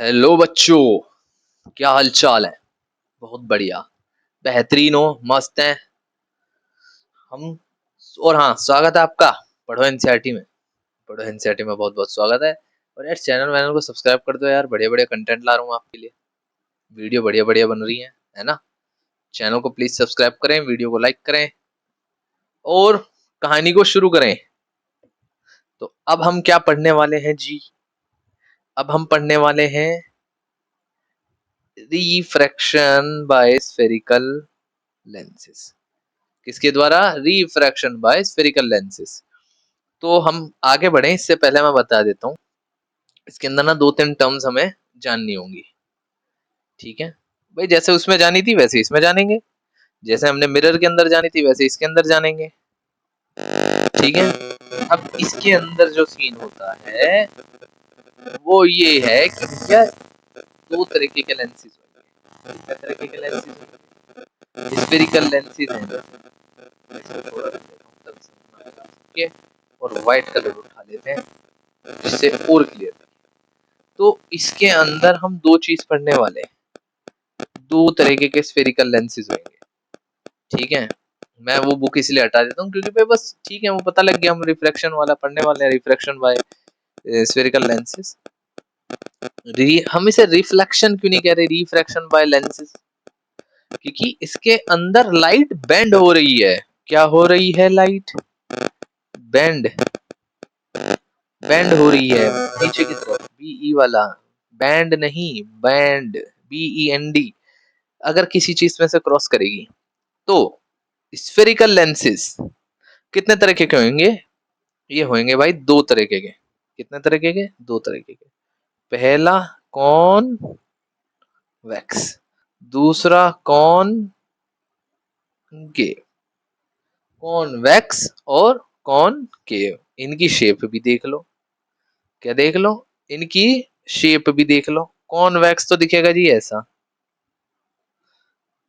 Hello बच्चों, क्या हाल चाल है। बहुत बढ़िया, बेहतरीन हो, मस्त है हम। और हाँ, स्वागत है आपका पढ़ो एनसीईआरटी में। पढ़ो एनसीईआरटी में बहुत बहुत स्वागत है। और यार चैनल वैनल को सब्सक्राइब कर दो यार, बढ़िया बढ़िया कंटेंट ला रहा हूँ आपके लिए। वीडियो बढ़िया बढ़िया बन रही है ना। चैनल को प्लीज सब्सक्राइब करें, वीडियो को लाइक करें और कहानी को शुरू करें। तो अब हम क्या पढ़ने वाले हैं जी? अब हम पढ़ने वाले हैं रिफ्रैक्शन बाय स्फेरिकल लेंसेज। किसके द्वारा? Refraction by spherical lenses. तो हम आगे बढ़े इससे पहले मैं बता देता हूँ, इसके अंदर ना 2-3 टर्म्स हमें जाननी होंगी। ठीक है भाई, जैसे उसमें जानी थी वैसे इसमें जानेंगे, जैसे हमने मिरर के अंदर जानी थी वैसे इसके अंदर जानेंगे। ठीक है, अब इसके अंदर जो सीन होता है वो ये है कि भैया दो तरीके के लेंसेज होंगे। कितने तरीके के लेंसेज होंगे? स्फेरिकल लेंसेज हैं। इसको थोड़ा सा तब समझना होगा, ठीक है। और व्हाइट कलर उठा लेते हैं जिससे और क्लियर। तो इसके अंदर हम दो चीज पढ़ने वाले हैं, दो तरीके के स्फेरिकल लेंसेज होंगे। ठीक है, मैं वो बुक इसलिए हटा देता हूँ क्योंकि भाई बस ठीक है, वो पता लग गया हम रिफ्रैक्शन वाला पढ़ने वाले हैं, रिफ्रैक्शन बाय स्फेरिकल लेंसेज। हम इसे रिफ्लेक्शन क्यों नहीं कह रहे, रिफ्रैक्शन बाय लेंसेज? क्योंकि इसके अंदर लाइट बेंड हो रही है। क्या हो रही है? लाइट बेंड, बेंड हो रही है नीचे की तरफ। बीई वाला बैंड नहीं, बैंड, BEND। अगर किसी चीज में से क्रॉस करेगी तो स्फेरिकल लेंसेज कितने तरह के होंगे? ये होंगे भाई दो तरीके के। कितने तरीके के? दो तरीके के। पहला कॉन वैक्स, दूसरा कॉन केव। कॉन्वेक्स और कॉनकेव, इनकी शेप भी देख लो। क्या देख लो? इनकी शेप भी देख लो। कॉन्वेक्स तो दिखेगा जी ऐसा,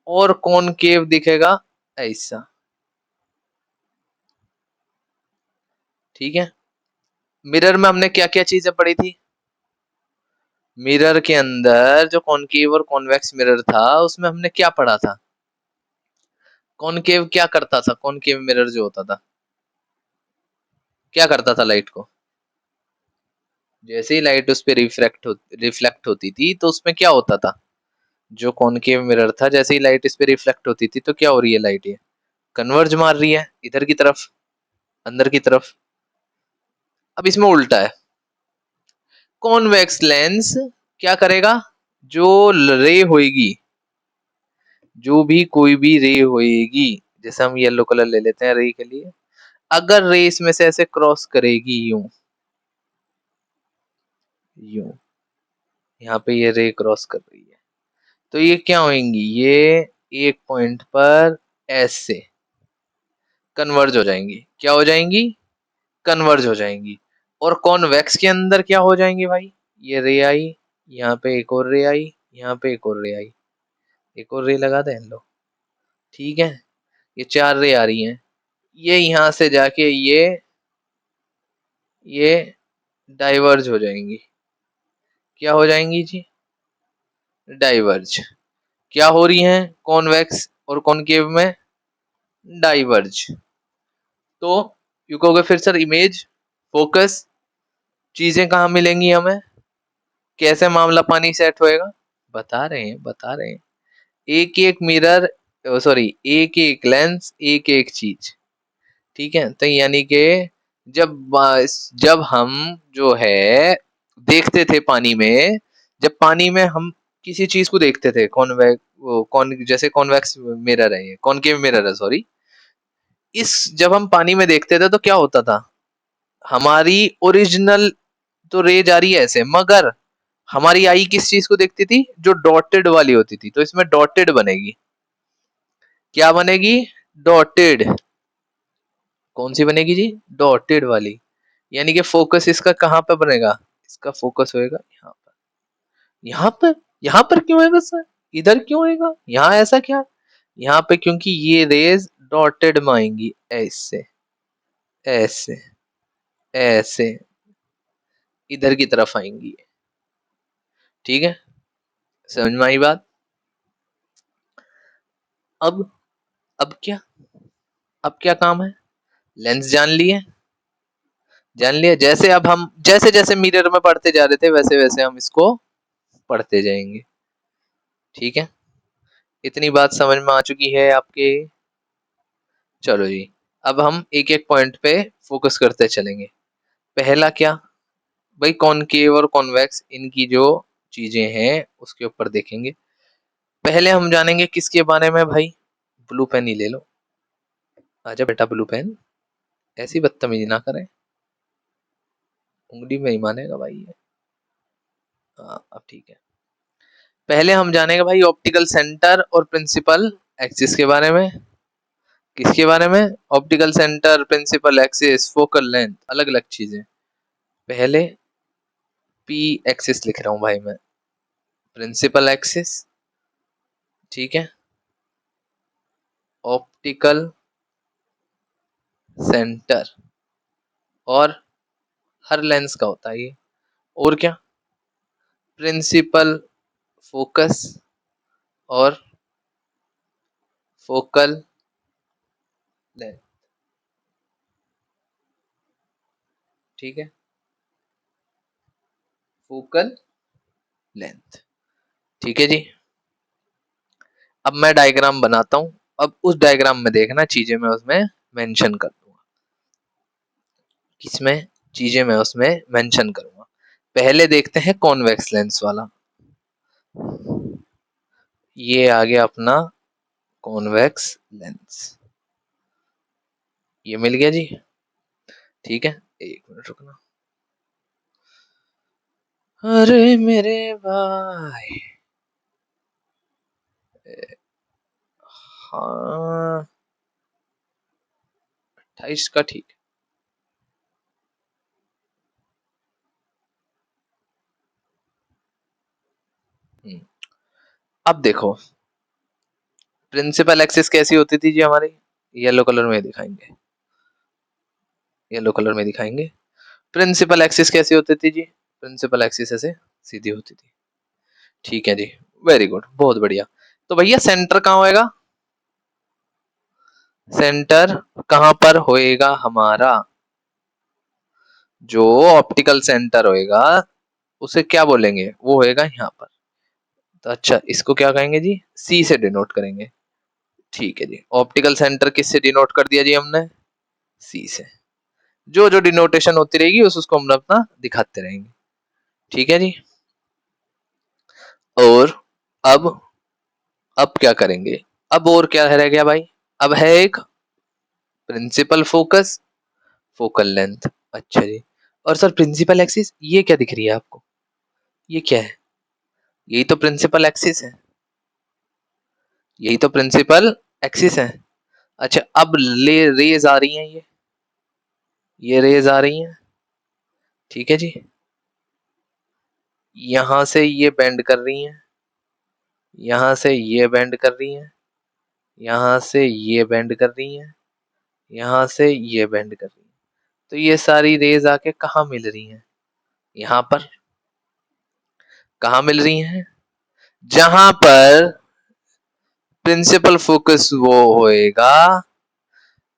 और कॉनकेव दिखेगा ऐसा। ठीक है, मिरर में हमने क्या क्या चीजें पढ़ी थी? मिरर के अंदर जो कॉनकेव और कॉन्वेक्स मिरर था उसमें हमने क्या पढ़ा था? कॉनकेव क्या करता था? कॉनकेव मिरर जो होता था क्या करता था? लाइट को जैसे ही लाइट उस पर रिफ्लेक्ट होती थी तो उसमें क्या होता था? जो कॉनकेव मिरर था, जैसे ही लाइट इस पे रिफ्लेक्ट होती थी तो क्या हो रही है? लाइट ये कन्वर्ज मार रही है इधर की तरफ, अंदर की तरफ। अब इसमें उल्टा है। कॉन्वेक्स लेंस क्या करेगा? जो रे होएगी, जो भी कोई भी रे होएगी, जैसे हम येलो कलर ले लेते हैं रे के लिए, अगर रे इसमें से ऐसे क्रॉस करेगी यूं, यूं, यहाँ पे ये रे क्रॉस कर रही है, तो ये क्या होंगी? ये एक पॉइंट पर ऐसे कन्वर्ज हो जाएंगी। क्या हो जाएंगी? कन्वर्ज हो जाएंगी। और कॉन्वेक्स के अंदर क्या हो जाएंगे भाई? ये रे आई, यहाँ पे एक और रे आई, यहाँ पे एक और रे आई, एक और रे लगा दें लो। ठीक है, ये चार रे आ रही हैं। ये यहाँ से जाके ये डाइवर्ज हो जाएंगी। क्या हो जाएंगी जी? डाइवर्ज। क्या हो रही हैं? कॉन्वेक्स और कॉनकेव में डाइवर्ज। तो यू कहोगे फिर सर इमेज, फोकस, चीजें कहाँ मिलेंगी हमें? कैसे मामला पानी सेट होएगा? बता रहे हैं, बता रहे हैं। एक एक मिरर, सॉरी, एक एक लेंस, एक एक चीज। ठीक है, तो यानी कि जब जब हम जो है देखते थे पानी में, जब पानी में हम किसी चीज को देखते थे, कॉन्वेक्स, वो कौन, जैसे कॉन्वेक्स मिरर है, ये कॉनकेव मिरर है सॉरी, इस जब हम पानी में देखते थे तो क्या होता था? हमारी ओरिजिनल तो रे जा रही है ऐसे, मगर हमारी आई किस चीज को देखती थी? जो डॉटेड वाली होती थी। तो इसमें डॉटेड बनेगी। क्या बनेगी? डॉटेड। कौन सी बनेगी जी? डॉटेड वाली। यानी कि फोकस इसका कहाँ पे बनेगा? इसका फोकस होएगा यहाँ पर। यहाँ पर, यहाँ पर क्यों होएगा सर? इधर क्यों होएगा? यहाँ ऐसा क्या? यहाँ पे क्योंकि ये रेज डॉटेड में आएंगी ऐसे, ऐसे, ऐसे, इधर की तरफ आएंगी। ठीक है, समझ में आई बात। अब अब क्या अब क्या काम है, लेंस जान लिए, जान लिया। जैसे अब हम जैसे जैसे मिरर में पढ़ते जा रहे थे वैसे वैसे हम इसको पढ़ते जाएंगे। ठीक है, इतनी बात समझ में आ चुकी है आपके। चलो जी, अब हम एक एक पॉइंट पे फोकस करते चलेंगे। पहला क्या, भाई कॉनकेव और कॉन्वेक्स इनकी जो चीजें हैं उसके ऊपर देखेंगे। पहले हम जानेंगे किसके बारे में भाई, ब्लू पेन ही ले लो। आजा बेटा ब्लू पेन, ऐसी बदतमीजी ना करें, उंगली में ही मानेगा भाई ये। हाँ अब ठीक है। पहले हम जानेंगे भाई ऑप्टिकल सेंटर और प्रिंसिपल एक्सिस के बारे में। किसके बारे में, optical centre, principal axis, focal length, अलग अलग चीजें। पहले पी एक्सिस लिख रहा हूं भाई मैं, प्रिंसिपल एक्सिस, ठीक है, ऑप्टिकल सेंटर, और हर लेंस का होता है ये, और क्या, प्रिंसिपल फोकस और फोकल लेंथ। ठीक है, फोकल लेंथ। ठीक है जी, अब मैं डायग्राम बनाता हूं। अब उस डायग्राम में देखना चीजें मैं उसमें मेंशन कर दूंगा, किसमें, चीजें मैं उसमें मेंशन करूंगा। पहले देखते हैं कॉन्वेक्स लेंस वाला। ये आ गया अपना कॉन्वेक्स लेंस, ये मिल गया जी। ठीक है, एक मिनट रुकना। अरे मेरे भाई, हाँ 28 का ठीक। हम्म, अब देखो प्रिंसिपल एक्सिस कैसी होती थी जी हमारी, येलो कलर में दिखाएंगे, येलो कलर में दिखाएंगे। प्रिंसिपल एक्सिस कैसी होती थी जी, प्रिंसिपल एक्सिस ऐसे सीधी होती थी। ठीक है जी, वेरी गुड, बहुत बढ़िया। तो भैया सेंटर कहाँ होएगा, सेंटर कहाँ पर होएगा हमारा, जो ऑप्टिकल सेंटर होएगा उसे क्या बोलेंगे, वो होएगा यहाँ पर। तो अच्छा इसको क्या कहेंगे जी, सी से डिनोट करेंगे। ठीक है जी, ऑप्टिकल सेंटर किससे डिनोट कर दिया जी हमने, सी से। जो जो डिनोटेशन होती रहेगी उसको हम अपना दिखाते रहेंगे। ठीक है जी, और अब अब क्या करेंगे, अब और क्या रह गया भाई, अब है एक प्रिंसिपल फोकस, फोकल लेंथ। अच्छा जी, और सर प्रिंसिपल एक्सिस ये क्या दिख रही है आपको, ये क्या है, यही तो प्रिंसिपल एक्सिस है, यही तो प्रिंसिपल एक्सिस है। अच्छा अब ले रेज आ रही हैं ये रेज आ रही हैं। ठीक है जी, यहां से ये बेंड कर रही हैं, यहां से ये बेंड कर रही हैं, यहां से ये बेंड कर रही हैं, यहां से ये बेंड कर रही हैं। तो ये सारी रेज आके कहाँ मिल रही हैं, यहाँ पर। कहाँ मिल रही हैं, जहां पर प्रिंसिपल फोकस वो होएगा,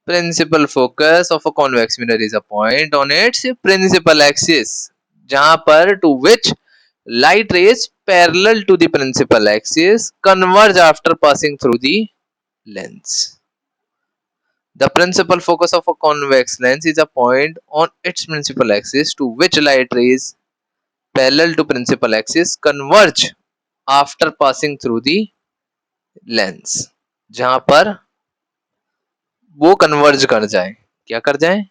principal focus of a convex mirror is a point on its principal axis, जहां पर to which light rays parallel to the principal axis converge after passing through the lens. The principal focus of a convex lens is a point on its principal axis to which light rays parallel to principal axis converge after passing through the lens. जहां पर वो converge कर जाए, क्या कर जाए,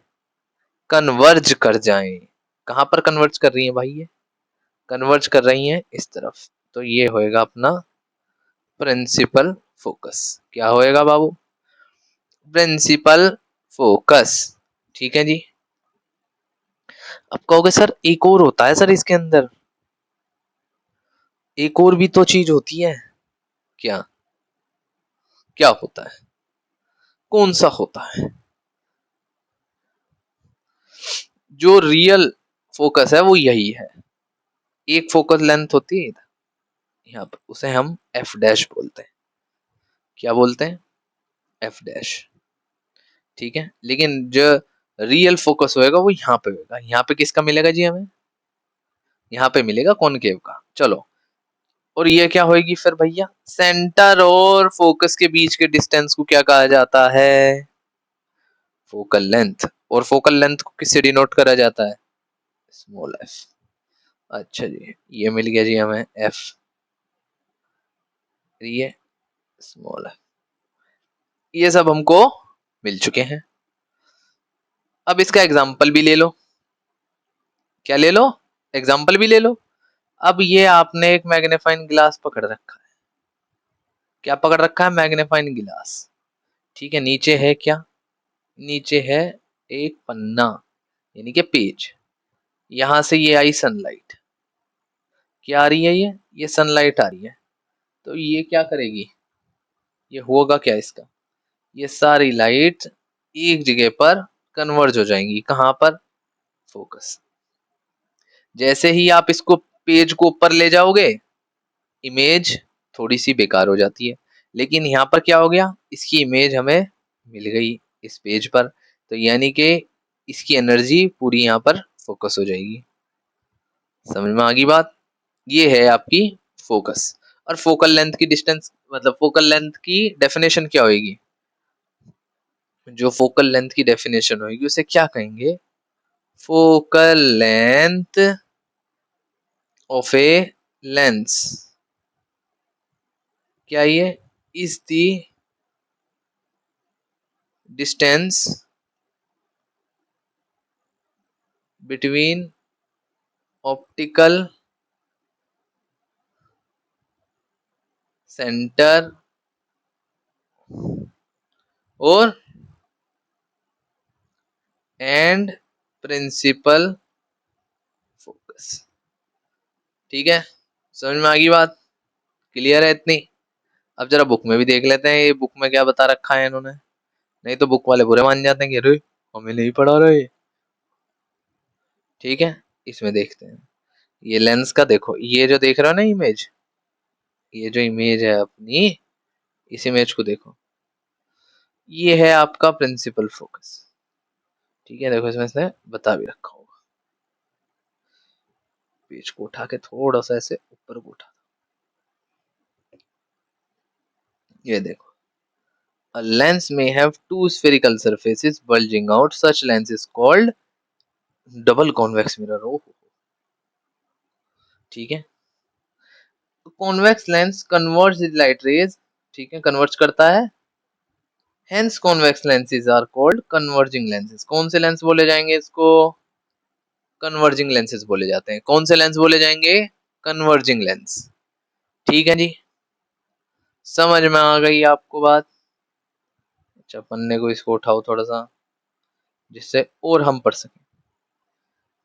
converge कर जाए। कहां पर कन्वर्ज कर रही है भाई, ये कन्वर्ज कर रही हैं इस तरफ। तो ये होएगा अपना प्रिंसिपल फोकस। क्या होएगा बाबू, प्रिंसिपल फोकस। ठीक है जी, अब कहोगे सर एक और होता है सर इसके अंदर, एक और भी तो चीज होती है। क्या, क्या होता है, कौन सा होता है, जो रियल फोकस है वो यही है। एक फोकस लेंथ होती है, यहाँ पर उसे हम एफ डैश बोलते हैं। क्या बोलते हैं? F dash. ठीक है, लेकिन जो रियल फोकस होएगा वो यहाँ पे होगा। यहाँ पे किसका मिलेगा जी हमें? यहाँ पे मिलेगा कॉनकेव का। चलो, और ये क्या होएगी फिर भैया? सेंटर और फोकस के बीच के डिस्टेंस को क्या कहा जाता है? Focal length. और फोकल लेंथ को किससे डिनोट करा जाता है? Small F. अच्छा जी, ये मिल गया जी हमें एफ, ये स्मॉल एफ। ये सब हमको मिल चुके हैं। अब इसका एग्जाम्पल भी ले लो। क्या ले लो? एग्जाम्पल भी ले लो। अब ये आपने एक मैग्नीफाइंग ग्लास पकड़ रखा है। क्या पकड़ रखा है? Magnifying glass. ठीक है, नीचे है क्या? नीचे है एक पन्ना, यानी कि पेज। यहां से ये आई सनलाइट। क्या आ रही है? ये सनलाइट आ रही है। तो ये क्या करेगी? ये होगा क्या इसका? ये सारी लाइट एक जगह पर कन्वर्ज हो जाएंगी। कहां पर? फोकस। जैसे ही आप इसको पेज को ऊपर ले जाओगे, इमेज थोड़ी सी बेकार हो जाती है। लेकिन यहाँ पर क्या हो गया? इसकी इमेज हमें मिल गई इस पेज पर। तो यानी कि इसकी एनर्जी पूरी यहाँ पर फोकस हो जाएगी। समझ में आ गई बात? ये है आपकी फोकस। और फोकल लेंथ की डिस्टेंस, मतलब फोकल लेंथ की डेफिनेशन क्या होगी? जो फोकल लेंथ की डेफिनेशन होगी उसे क्या कहेंगे? Focal length of a lens. क्या ये? Is the distance between optical centre और एंड प्रिंसिपल फोकस। ठीक है, समझ में आ गई बात? क्लियर है इतनी? अब जरा बुक में भी देख लेते हैं, ये बुक में क्या बता रखा है इन्होंने। नहीं तो बुक वाले बुरे मान जाते हैं कि अरे हमें नहीं पढ़ा रहे। ठीक है, इसमें देखते हैं। ये लेंस का देखो, ये जो देख रहे हो ना इमेज, ये जो इमेज है अपनी, इस इमेज को देखो। ये है आपका प्रिंसिपल फोकस। ठीक है, देखो इसमें से बता भी रखा होगा। पेज को उठा के थोड़ा सा ऐसे ऊपर को उठा, ये देखो। A lens may have two spherical surfaces bulging out. Such lens is called double convex mirror. Oh, ठीक है। तो convex lens converts light rays. ठीक है, कन्वर्ट्स करता है। Hence convex lenses are called converging lenses. कौन से लेंस बोले जाएंगे इसको? कन्वर्जिंग लेंसेज बोले जाते हैं। कौन से लेंस बोले जाएंगे? Converging lens. ठीक है जी, समझ में आ गई आपको बात? अच्छा, पन्ने को इसको उठाओ थोड़ा सा, जिससे और हम पढ़ सकें।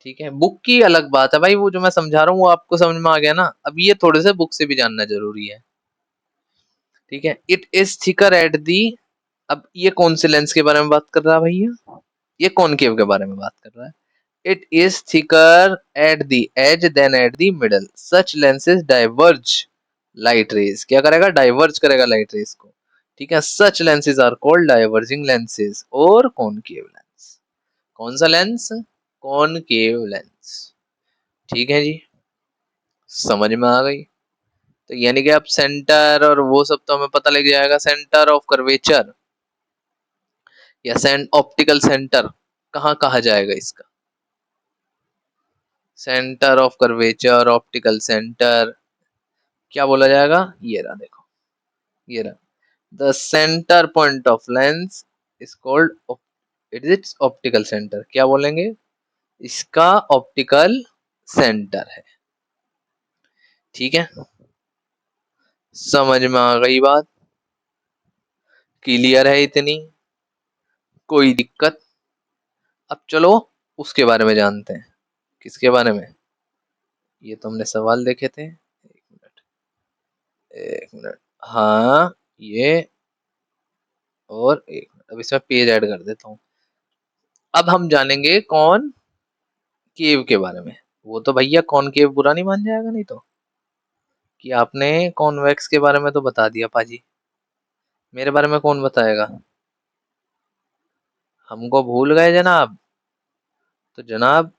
ठीक है, बुक की अलग बात है भाई, वो जो मैं समझा रहा हूँ वो आपको समझ में आ गया ना। अब ये थोड़े से बुक से भी जानना जरूरी है। ठीक है, it is thicker at the. अब ये कौन से लेंस के बारे में बात कर रहा है भैया? ये कॉनकेव के बारे में बात कर रहा है। It is thicker at the edge then at the middle. Such lenses diverge light rays. क्या करेगा? डाइवर्ज करेगा लाइट रेज को। ठीक है, such lenses are called diverging lenses और कॉनकेव लेंस। कौन सा लेंस? Concave lens. ठीक है जी, समझ में आ गई? तो यानी कि अब सेंटर और वो सब तो हमें पता लग जाएगा। सेंटर ऑफ कर्वेचर या ऑप्टिकल सेंटर कहाँ कहा जाएगा इसका? Centre of curvature, optical centre, क्या बोला जाएगा? ये रहा, देखो ये रहा। The centre point of lens is called, it is optical centre. क्या बोलेंगे? इसका ऑप्टिकल सेंटर है। ठीक है, समझ में आ गई बात? क्लियर है इतनी? कोई दिक्कत? अब चलो उसके बारे में जानते हैं। किसके बारे में? ये तो हमने सवाल देखे थे। एक मिनट, एक मिनट। हाँ, ये, और एक मिनट, अब इसमें पेज ऐड कर देता हूँ। अब हम जानेंगे कौन केव के बारे में। वो तो भैया कौन केव बुरा नहीं मान जाएगा नहीं तो। कि आपने कॉन्वेक्स के बारे में तो बता दिया पाजी, मेरे बारे में कौन बताएगा? हमको भूल गए जनाब। तो जनाब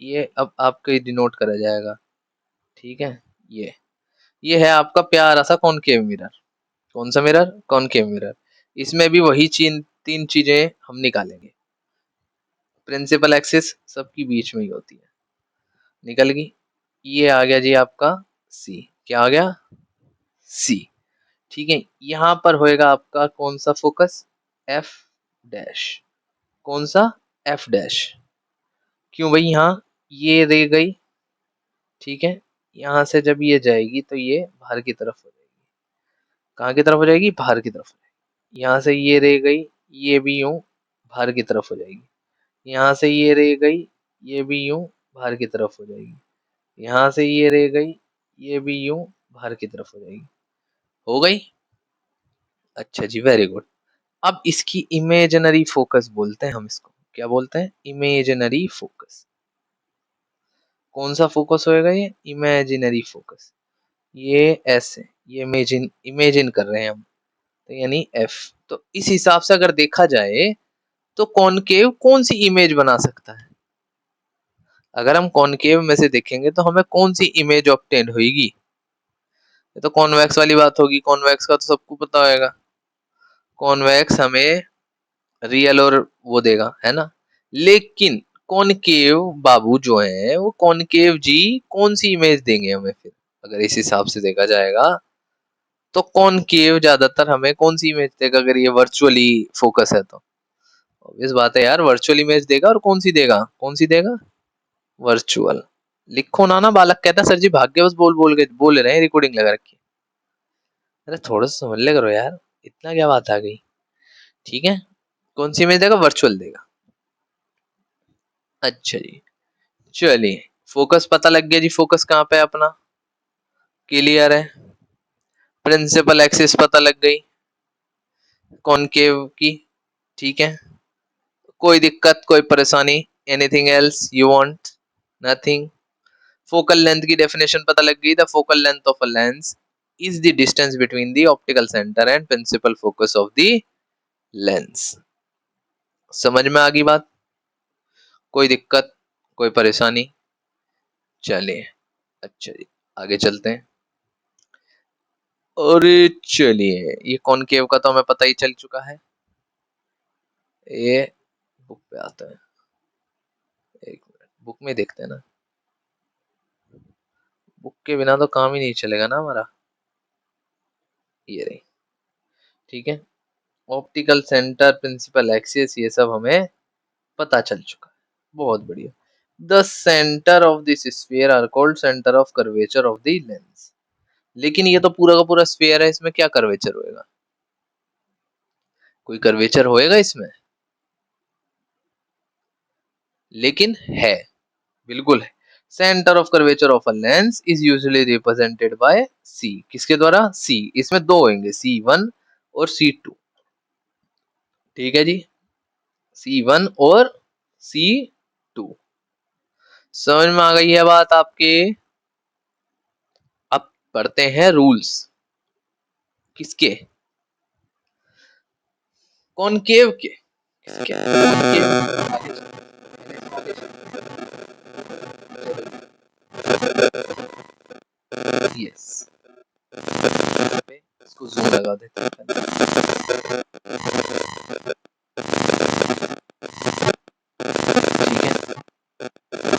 ये अब आपको डिनोट करा जाएगा, ठीक है। ये ये है आपका प्यारा सा कॉनकेव मिरर। कौन सा मिरर? Concave mirror. इसमें भी वही तीन चीजें हम निकालेंगे। प्रिंसिपल एक्सिस सबकी बीच में ही होती है, निकल गई। ये आ गया जी आपका सी। क्या आ गया? सी। ठीक है, यहाँ पर होएगा आपका कौन सा फोकस? F dash. कौन सा? F dash. क्यों भाई? यहाँ ये रह गई, ठीक है। यहाँ से जब ये जाएगी तो ये बाहर की तरफ हो जाएगी। कहाँ की तरफ हो जाएगी? बाहर की तरफ हो जाएगी। यहाँ से ये रह गई, ये भी यूं बाहर की तरफ हो जाएगी। यहाँ से ये रह गई, ये भी यूं बाहर की तरफ हो जाएगी। यहाँ से ये रह गई, ये भी यूं बाहर की तरफ हो जाएगी। हो गई? अच्छा जी, वेरी गुड। अब इसकी इमेजिनरी फोकस बोलते हैं हम इसको। क्या बोलते हैं? Imaginary focus. कौन सा फोकस होएगा ये? Imaginary focus. ये ऐसे, ये इमेजिन इमेजिन कर रहे हैं हम, तो यानी एफ। तो इस हिसाब से अगर देखा जाए तो कॉनकेव कौन सी इमेज बना सकता है? अगर हम कॉनकेव में से देखेंगे तो हमें कौन सी इमेज ऑब्टेन होगी? ये तो कॉन्वेक्स वाली बात होगी। कॉन्वेक्स का तो सबको पता होगा। कॉन्वेक्स हमें रियल और वो देगा, है ना। लेकिन कॉनकेव बाबू जो है वो कॉनकेव जी कौन सी इमेज देंगे हमें फिर? अगर इस हिसाब से देखा जाएगा तो कॉनकेव ज्यादातर हमें कौन सी इमेज देगा अगर ये वर्चुअली फोकस है तो? ऑब्वियस बात है यार, वर्चुअल इमेज देगा। और कौन सी देगा? कौन सी देगा? वर्चुअल। लिखो ना। बालक कहता है सर जी भाग्य बस बोल बोल के बोल रहे हैं, रिकॉर्डिंग लगा रखी। अरे थोड़ा सा समझ ले करो यार, इतना क्या बात आ गई। ठीक है, कौन सी इमेज देगा? वर्चुअल देगा। अच्छा जी, चलिए। फोकस पता लग गया जी, फोकस कहाँ पे है अपना। क्लियर है। प्रिंसिपल एक्सिस पता लग गई कॉनकेव की, ठीक है। कोई दिक्कत, कोई परेशानी? Anything else you want? Nothing. Focal length की डेफिनेशन पता लग गई। The focal length of a lens is the distance between the optical centre and principal focus of the lens. समझ में आ गई बात? कोई दिक्कत, कोई परेशानी? चलिए, अच्छा जी, आगे चलते हैं। और चलिए, ये कॉनकेव का तो हमें पता ही चल चुका है। ये बुक पे आता है, एक मिनट बुक में देखते हैं ना। बुक के बिना तो काम ही नहीं चलेगा ना हमारा। ये रही, ठीक है। ऑप्टिकल सेंटर, प्रिंसिपल एक्सिस, ये सब हमें पता चल चुका है। बहुत बढ़िया। The centre of this sphere are called centre of curvature of the lens. लेकिन ये तो पूरा का पूरा स्फीयर है, इसमें क्या कर्वेचर होएगा? कोई कर्वेचर होएगा इसमें? लेकिन है, बिल्कुल है। Centre of curvature of a lens is usually represented by C. किसके द्वारा? सी। इसमें दो होंगे, C1 और C2। ठीक है जी, C1 और C2। समझ में आ गई है बात आपके? अब पढ़ते हैं रूल्स। किसके? कॉनकेव के। किसके? कॉनकेव। यस, इसको जूम लगा देते हैं। ठीक है,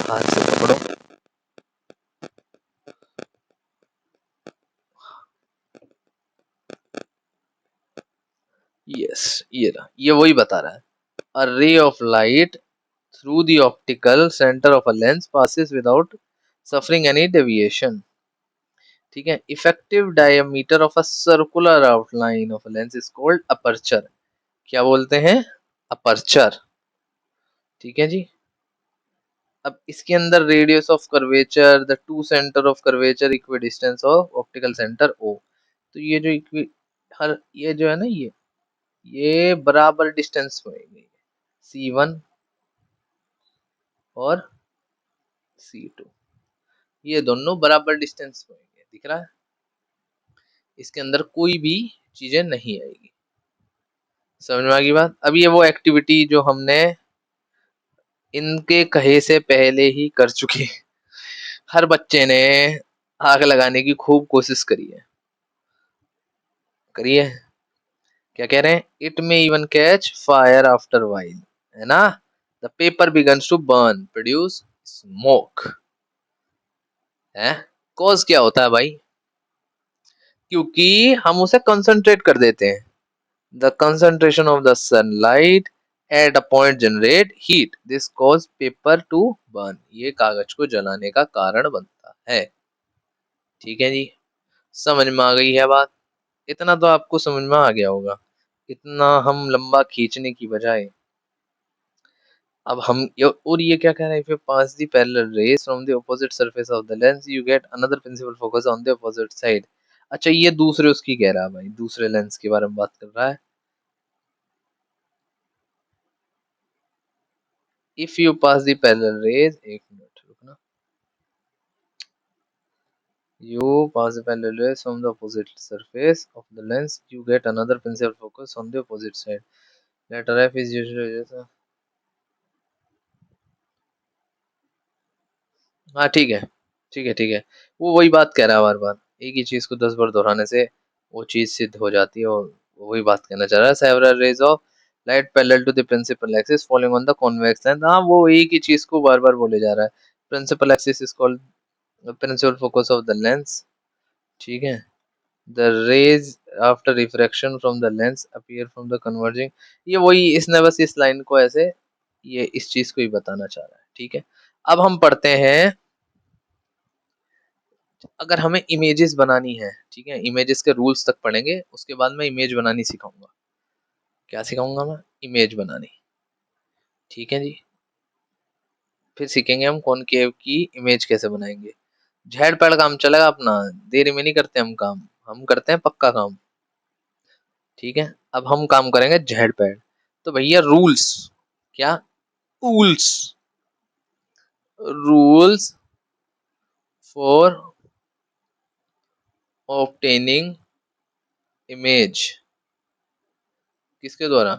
हाथ से पकड़ो। यस, ये रहा, ये वही बता रहा है। A ray of light through the optical center of a lens passes without suffering any deviation. ठीक है। Effective diameter of a circular outline of a lens is called aperture. क्या बोलते हैं? aperture। ठीक है जी। अब इसके अंदर radius of curvature, the two centre of curvature equidistance of optical centre O. तो ये जो इक्वी, हर ये जो है ना, ये बराबर डिस्टेंस में है। C1 और C2, ये दोनों बराबर डिस्टेंस में होंगे। दिख रहा है? इसके अंदर कोई भी चीजें नहीं आएगी। समझ में आ गई बात। अब ये वो एक्टिविटी जो हमने इनके कहे से पहले ही कर चुके हैं। हर बच्चे ने आग लगाने की खूब कोशिश करी है। करिए। क्या कह रहे हैं? It may even catch fire after while, है ना। The paper begins to burn, produce smoke. है कॉज क्या होता है भाई? क्योंकि हम उसे कंसंट्रेट कर देते हैं। The concentration of the sunlight at a point generate heat, this cause paper two burn. ये कागज को जलाने का कारण बनता है। ठीक है जी, समझ में आ गई है बात। इतना तो आपको समझ में आ गया होगा। इतना हम लंबा खींचने की बजाय अब हम और ये क्या कह रहा है? If you pass the parallel rays from the opposite surface of the lens you get another principal focus on the opposite side. अच्छा, ये दूसरे उसकी कह रहा है भाई, दूसरे लेंस के बारे में बात कर रहा है। If you pass the parallel raise, एक मिनट रुकना। You pass the parallel rays from the opposite surface of the lens, you get another principal focus on the opposite side. Letter F is usually हाँ ठीक है, ठीक है, ठीक है। वो वही बात कह रहा है बार बार, एक ही चीज को 10 बार दोहराने से वो चीज सिद्ध हो जाती है, और वही बात कहना चाह रहा है। Several rays of light parallel to the principal axis following on the convex lens. हाँ, वो एक ही चीज को बार बार बोले जा रहा है। Principal axis is called principal focus of the lens. ठीक है। The rays after refraction from the lens appear from the converging। ये वही, इसने बस इस लाइन को ऐसे, ये इस चीज को ही बताना चाह रहा है। ठीक है। अब हम पढ़ते हैं, अगर हमें इमेजेस बनानी है, ठीक है, इमेजेस के रूल्स तक पढ़ेंगे, उसके बाद मैं इमेज बनानी सिखाऊंगा। क्या सिखाऊंगा मैं? इमेज बनानी। ठीक है जी। फिर सीखेंगे हम कॉनकेव की इमेज कैसे बनाएंगे। झेड़ पैड़ काम चलेगा अपना, देरी में नहीं करते हम काम, हम करते हैं पक्का काम। ठीक है। अब हम काम करेंगे झेड़ पैड़। तो भैया रूल्स क्या? Rules, rules for obtaining image. किसके द्वारा?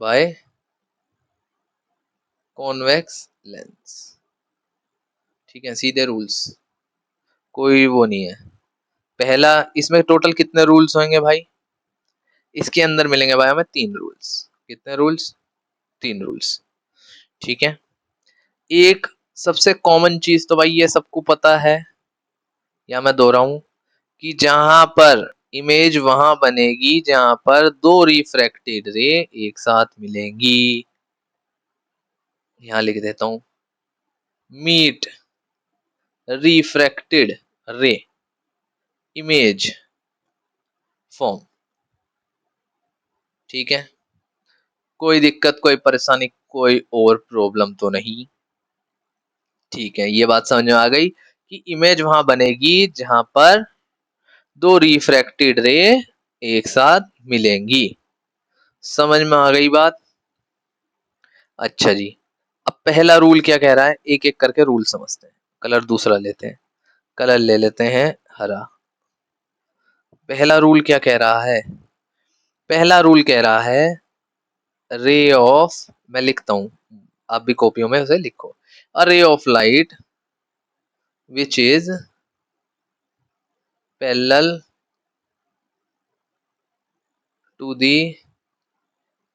By convex lens. ठीक है, सीधे रूल्स, कोई वो नहीं है। पहला, इसमें टोटल कितने रूल्स होंगे भाई? इसके अंदर मिलेंगे भाई हमें 3 रूल्स। कितने रूल्स? 3 रूल्स। ठीक है। एक सबसे कॉमन चीज तो भाई ये सबको पता है, या मैं दोहराऊं, कि जहां पर इमेज वहां बनेगी जहां पर 2 रिफ्रैक्टेड रे एक साथ मिलेंगी। यहां लिख देता हूं, meet refracted ray image form. ठीक है। कोई दिक्कत, कोई परेशानी, कोई और प्रॉब्लम तो नहीं। ठीक है, ये बात समझ में आ गई कि इमेज वहां बनेगी जहां पर 2 रिफ्रैक्टेड रे एक साथ मिलेंगी। समझ में आ गई बात। अच्छा जी। अब पहला रूल क्या कह रहा है, एक एक करके रूल समझते हैं। कलर दूसरा लेते हैं, कलर ले लेते हैं हरा। पहला रूल क्या कह रहा है? पहला रूल कह रहा है रे ऑफ, मैं लिखता हूं, आप भी कॉपियों में उसे लिखो। A ray of light which is parallel to the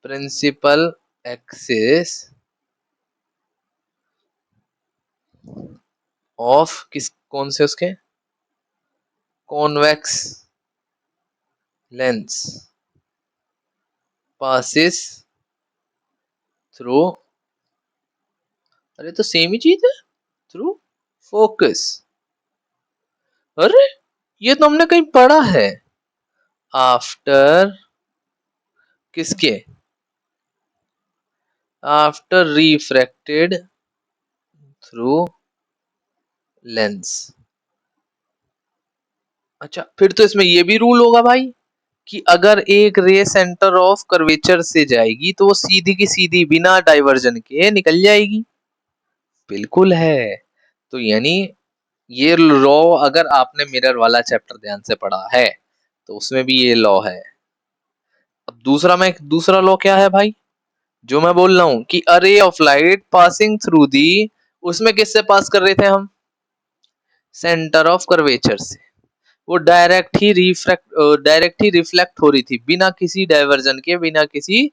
principal axis of, किस कौन से उसके? कॉन्वेक्स लेंस passes थ्रू, अरे तो सेम ही चीज है, थ्रू फोकस। अरे ये तो हमने कहीं पढ़ा है। आफ्टर किसके? After refracted through lens. अच्छा, फिर तो इसमें ये भी रूल होगा भाई कि अगर एक रे सेंटर ऑफ कर्वेचर से जाएगी तो वो सीधी की सीधी बिना डाइवर्जन के निकल जाएगी। बिल्कुल है। तो यानी ये लॉ अगर आपने मिरर वाला चैप्टर ध्यान से पढ़ा है तो उसमें भी ये लॉ है। अब दूसरा लॉ क्या है भाई, जो मैं बोल रहा हूं कि a ray of light passing through the, उसमें किससे पास कर रहे थे हम, सेंटर ऑफ कर्वेचर से। वो डायरेक्ट ही रिफ्लेक्ट हो रही थी बिना किसी डाइवर्जन के, बिना किसी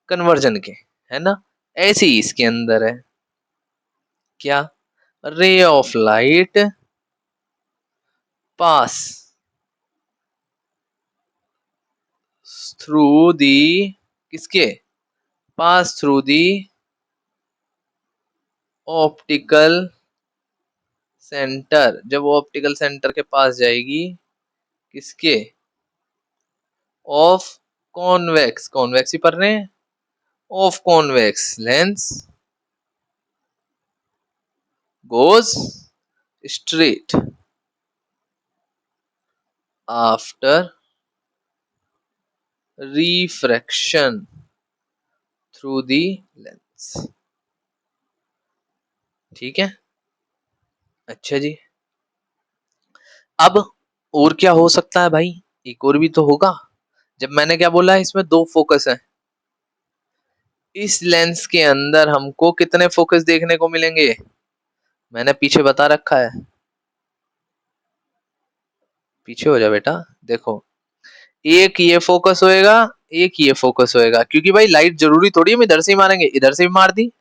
कन्वर्जन के, है ना। ऐसे ही इसके अंदर है क्या, ray of light pass through the, किसके, pass through the optical centre, जब वो ऑप्टिकल सेंटर के पास जाएगी, किसके, ऑफ कॉन्वेक्स, कॉन्वेक्स ही पढ़ रहे हैं, of convex lens goes straight after refraction through the lens. ठीक है, अच्छा जी। अब और क्या हो सकता है भाई, एक और भी तो होगा। जब मैंने क्या बोला है, इसमें दो फोकस है, इस लेंस के अंदर हमको कितने फोकस देखने को मिलेंगे, मैंने पीछे बता रखा है, पीछे हो जा बेटा। देखो, एक ये फोकस होएगा, एक ये फोकस होएगा, क्योंकि भाई लाइट जरूरी थोड़ी हम इधर से ही मारेंगे, इधर से भी मार दी,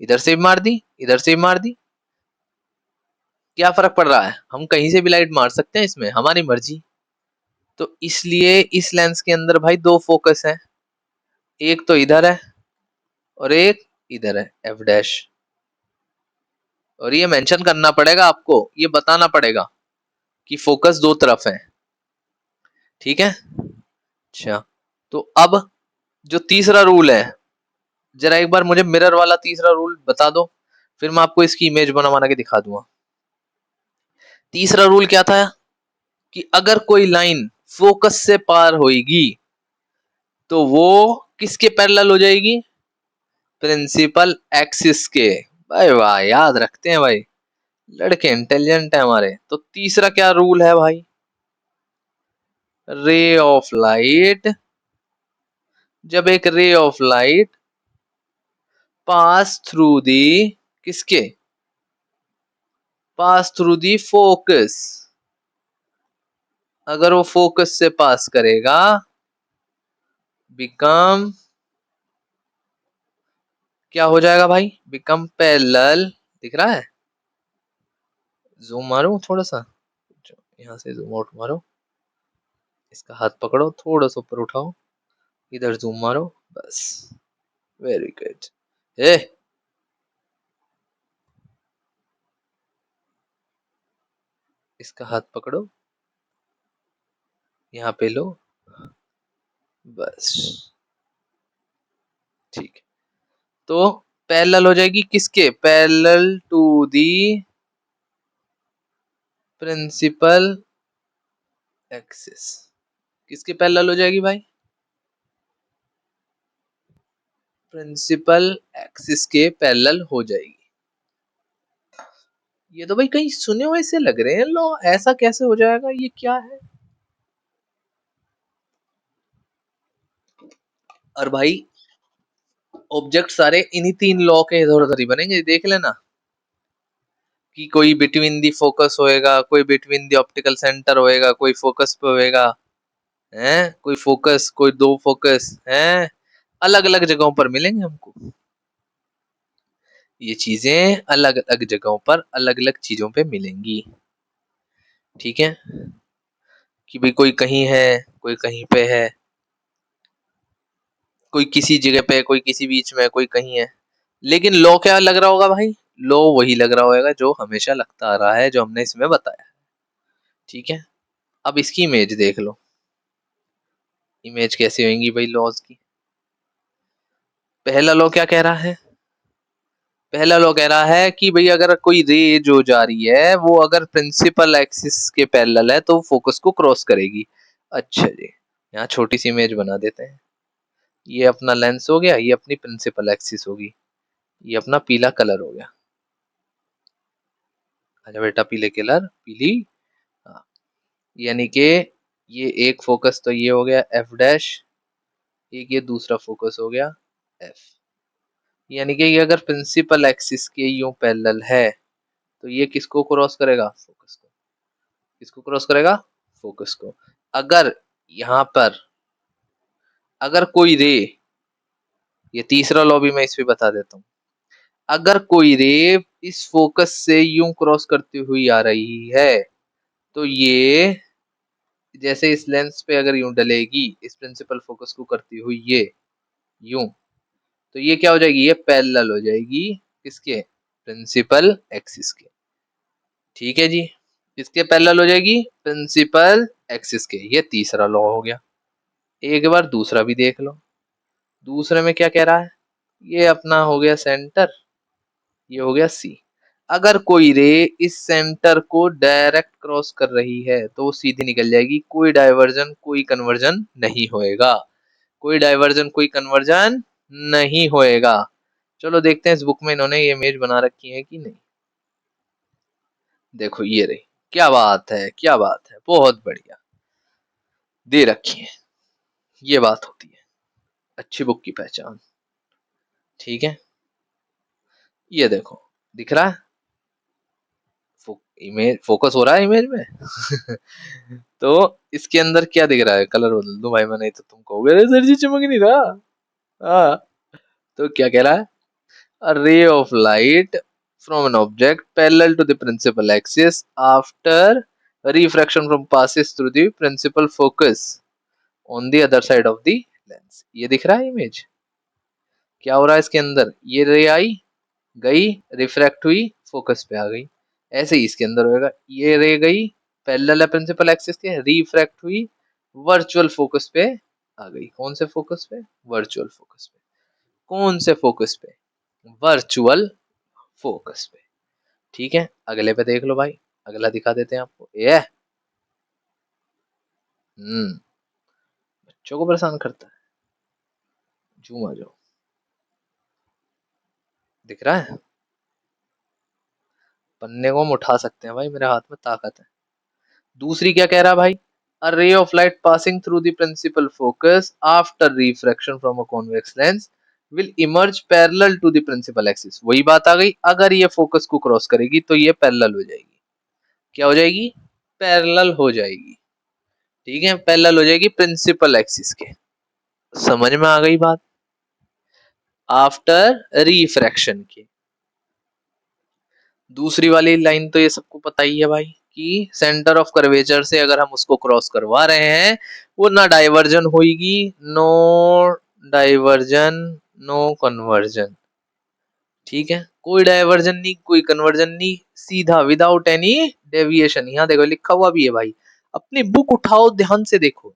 इधर से भी मार दी, इधर से भी मार दी, क्या फर्क पड़ रहा है, हम कहीं से भी लाइट मार सकते हैं इसमें, हमारी मर्जी। तो इसलिए इस लेंस के अंदर भाई दो फोकस है, एक तो इधर है और एक इधर है, एफ डैश। और ये मेंशन करना पड़ेगा आपको, ये बताना पड़ेगा कि फोकस दो तरफ है। ठीक है, अच्छा। तो अब जो तीसरा रूल है, जरा एक बार मुझे मिरर वाला तीसरा रूल बता दो, फिर मैं आपको इसकी इमेज बना बना के दिखा दूंगा। तीसरा रूल क्या था, कि अगर कोई लाइन फोकस से पार होगी तो वो किसके पैरेलल हो जाएगी, प्रिंसिपल एक्सिस के। भाई वाह, याद रखते हैं भाई, लड़के इंटेलिजेंट है हमारे। तो तीसरा क्या रूल है भाई, रे ऑफ लाइट, जब एक रे of light pass through the, किसके, पास थ्रू दी फोकस, अगर वो फोकस से पास करेगा, बिकम, क्या हो जाएगा भाई, बिकम पैरेलल, दिख रहा है, जूम मारूं थोड़ा सा, यहां से जूम आउट मारो, इसका हाथ पकड़ो, थोड़ा सा ऊपर उठाओ, इधर जूम मारो, बस, वेरी गुड। ए, इसका हाथ पकड़ो, यहाँ पे लो, बस, ठीक। तो पैरेलल हो जाएगी किसके, parallel to the principal axis, किसके पैरेलल हो जाएगी भाई, प्रिंसिपल एक्सिस के पैरेलल हो जाएगी। ये तो भाई कहीं सुने हुए से लग रहे हैं लो, ऐसा कैसे हो जाएगा, ये क्या है। और भाई ऑब्जेक्ट सारे इन्हीं तीन लॉ के इधर उधर ही बनेंगे, देख लेना, कि कोई बिटवीन दी फोकस होएगा, कोई बिटवीन दी ऑप्टिकल सेंटर होएगा, कोई फोकस पे होएगा, हैं, कोई फोकस, कोई दो फोकस हैं, अलग अलग जगहों पर मिलेंगे हमको। ये चीजें अलग अलग जगहों पर अलग अलग चीजों पे मिलेंगी। ठीक है, कि भाई कोई कहीं है, कोई कहीं पे है, कोई किसी जगह पे, कोई किसी बीच में, कोई कहीं है। लेकिन लॉ क्या लग रहा होगा भाई, लॉ वही लग रहा होगा जो हमेशा लगता आ रहा है, जो हमने इसमें बताया। ठीक है, अब इसकी इमेज देख लो, इमेज कैसे होंगी भाई लॉज की। पहला लॉ क्या कह रहा है, पहला लॉ कह रहा है कि भाई अगर कोई रे जो जा रही है वो अगर प्रिंसिपल एक्सिस के पैरेलल है तो फोकस को क्रॉस करेगी। अच्छा जी, यहाँ छोटी सी इमेज बना देते हैं, ये अपना लेंस हो गया, ये अपनी प्रिंसिपल एक्सिस होगी, ये अपना पीला कलर हो गया। अच्छा बेटा, पीले कलर, पीली। हाँ, यानी कि ये एक फोकस तो ये हो गया एफ डैश, एक ये दूसरा फोकस हो गया एफ। यानी कि ये अगर प्रिंसिपल एक्सिस के यूं पैरेलल है तो ये किसको क्रॉस करेगा? फोकस को। किसको क्रॉस करेगा? फोकस को। अगर यहां पर अगर कोई रे, ये तीसरा लॉ भी मैं इस पे बता देता हूं, अगर कोई रे इस फोकस से यूं क्रॉस करती हुई आ रही है तो ये जैसे इस लेंस पे अगर यूं डलेगी इस प्रिंसिपल फोकस को करती हुई ये यूं, तो ये क्या हो जाएगी? ये पैरेलल हो जाएगी किसके? प्रिंसिपल एक्सिस के। ठीक है जी, किसके पैरेलल हो जाएगी? प्रिंसिपल एक्सिस के। ये तीसरा लॉ हो गया। एक बार दूसरा भी देख लो। दूसरे में क्या कह रहा है? ये अपना हो गया सेंटर, ये हो गया सी। अगर कोई रे इस सेंटर को डायरेक्ट क्रॉस कर रही है तो वो सीधी निकल जाएगी, कोई डाइवर्जन कोई कन्वर्जन नहीं होएगा। कोई डाइवर्जन कोई कन्वर्जन नहीं होएगा। चलो देखते हैं इस बुक में इन्होंने ये इमेज बना रखी है कि नहीं। देखो ये रही। क्या बात है, क्या बात है, बहुत बढ़िया दे रखी है। ये बात होती है अच्छी बुक की पहचान। ठीक है, ये देखो दिख रहा है, इमेज फोकस हो रहा है इमेज में। तो इसके अंदर क्या दिख रहा है? कलर बदल दूं भाई मैं, नहीं तो तुम कहोगे अरे सर जी चमक नहीं रहा। हाँ, तो क्या कह रहा है? A ray of light from an object parallel to the principal axis after refraction from passes through the principal focus on the other side of the lens। ये दिख रहा है इमेज? क्या हो रहा है इसके अंदर? ये रे आई, गई, रिफ्रैक्ट हुई, फोकस पे आ गई। ऐसे ही इसके अंदर होएगा, ये रे गई, पैरेलल है प्रिंसिपल एक्सिस के, रिफ्रैक्ट हुई, वर्चुअल फोकस पे आ गई। कौन से फोकस पे? वर्चुअल फोकस पे। कौन से फोकस पे? वर्चुअल फोकस पे। ठीक है, अगले पे देख लो भाई। अगला दिखा देते हैं आपको। ये बच्चों को परेशान करता है। जूम आ जाओ, दिख रहा है? पन्ने को हम उठा सकते हैं भाई, मेरे हाथ में ताकत है। दूसरी क्या कह रहा है भाई? A ray of light passing through the principal focus after refraction from a convex lens will emerge parallel to the principal axis। वही बात आ गई, अगर ये फोकस को क्रॉस करेगी तो ये पैरेलल हो जाएगी। क्या हो जाएगी? पैरेलल हो जाएगी। ठीक है, पैरेलल हो जाएगी प्रिंसिपल एक्सिस के। समझ में आ गई बात? आफ्टर रिफ्रैक्शन के। दूसरी वाली लाइन तो ये सबको पता ही है भाई, कि सेंटर ऑफ कर्वेचर से अगर हम उसको क्रॉस करवा रहे हैं वो ना डाइवर्जन होगी, नो डाइवर्जन, नो कन्वर्जन। ठीक है, कोई डाइवर्जन नहीं कोई कन्वर्जन नहीं, सीधा विदाउट एनी डेविएशन। यहाँ देखो लिखा हुआ भी है भाई, अपनी बुक उठाओ ध्यान से देखो,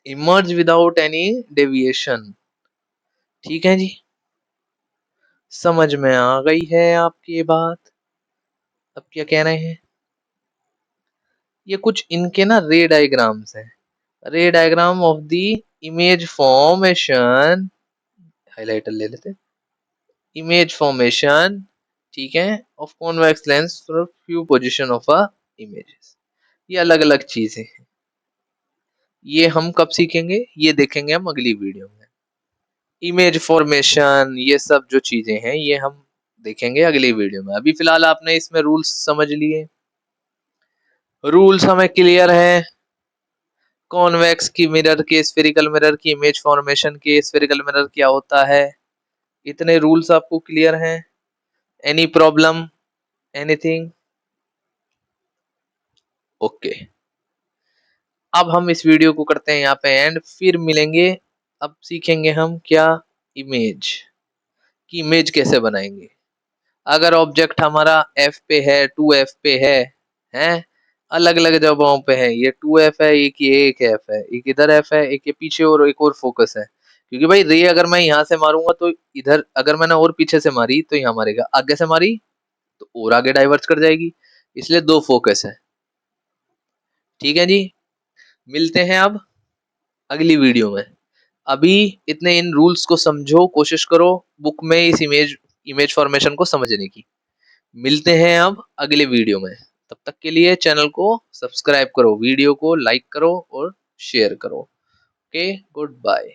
इमर्ज विदाउट एनी डेविएशन। ठीक है जी, समझ में आ गई है आपकी बात? अब क्या कह रहे हैं? ये कुछ इनके ना रे डायग्राम्स हैं। रे diagram of the image formation, highlighter ले लेते हैं। इमेज फॉर्मेशन, ठीक है, of convex lens for few position of a images. ये अलग अलग चीजें हैं। ये हम कब सीखेंगे? ये देखेंगे हम अगली वीडियो में। इमेज फॉर्मेशन ये सब जो चीजें हैं ये हम देखेंगे अगली वीडियो में। अभी फिलहाल आपने इसमें रूल्स समझ लिए। रूल्स हमें क्लियर है? कॉन्वेक्स की मिरर के, स्फेरिकल मिरर की इमेज फॉर्मेशन के, स्फेरिकल मिरर क्या होता है, इतने रूल्स आपको क्लियर हैं? Any problem, anything? ओके, अब हम इस वीडियो को करते हैं यहाँ पे एंड, फिर मिलेंगे। अब सीखेंगे हम क्या? इमेज की इमेज कैसे बनाएंगे। अगर ऑब्जेक्ट हमारा एफ पे है, 2f पे है, अलग अलग जगहों पे है, ये 2f है, एक एफ है, एक इधर एफ है, एक ये पीछे और एक और फोकस है। क्योंकि भाई रे अगर मैं यहाँ से मारूंगा तो इधर, अगर मैंने और पीछे से मारी तो यहाँ मारेगा, आगे से मारी तो और आगे डाइवर्ट कर जाएगी, इसलिए दो फोकस है। ठीक है जी, मिलते हैं अब अगली वीडियो में। अभी इतने इन रूल्स को समझो, कोशिश करो बुक में इस इमेज इमेज फॉर्मेशन को समझने की। मिलते हैं अब अगले वीडियो में, तब तक के लिए चैनल को सब्सक्राइब करो, वीडियो को लाइक करो और शेयर करो। Okay, good bye.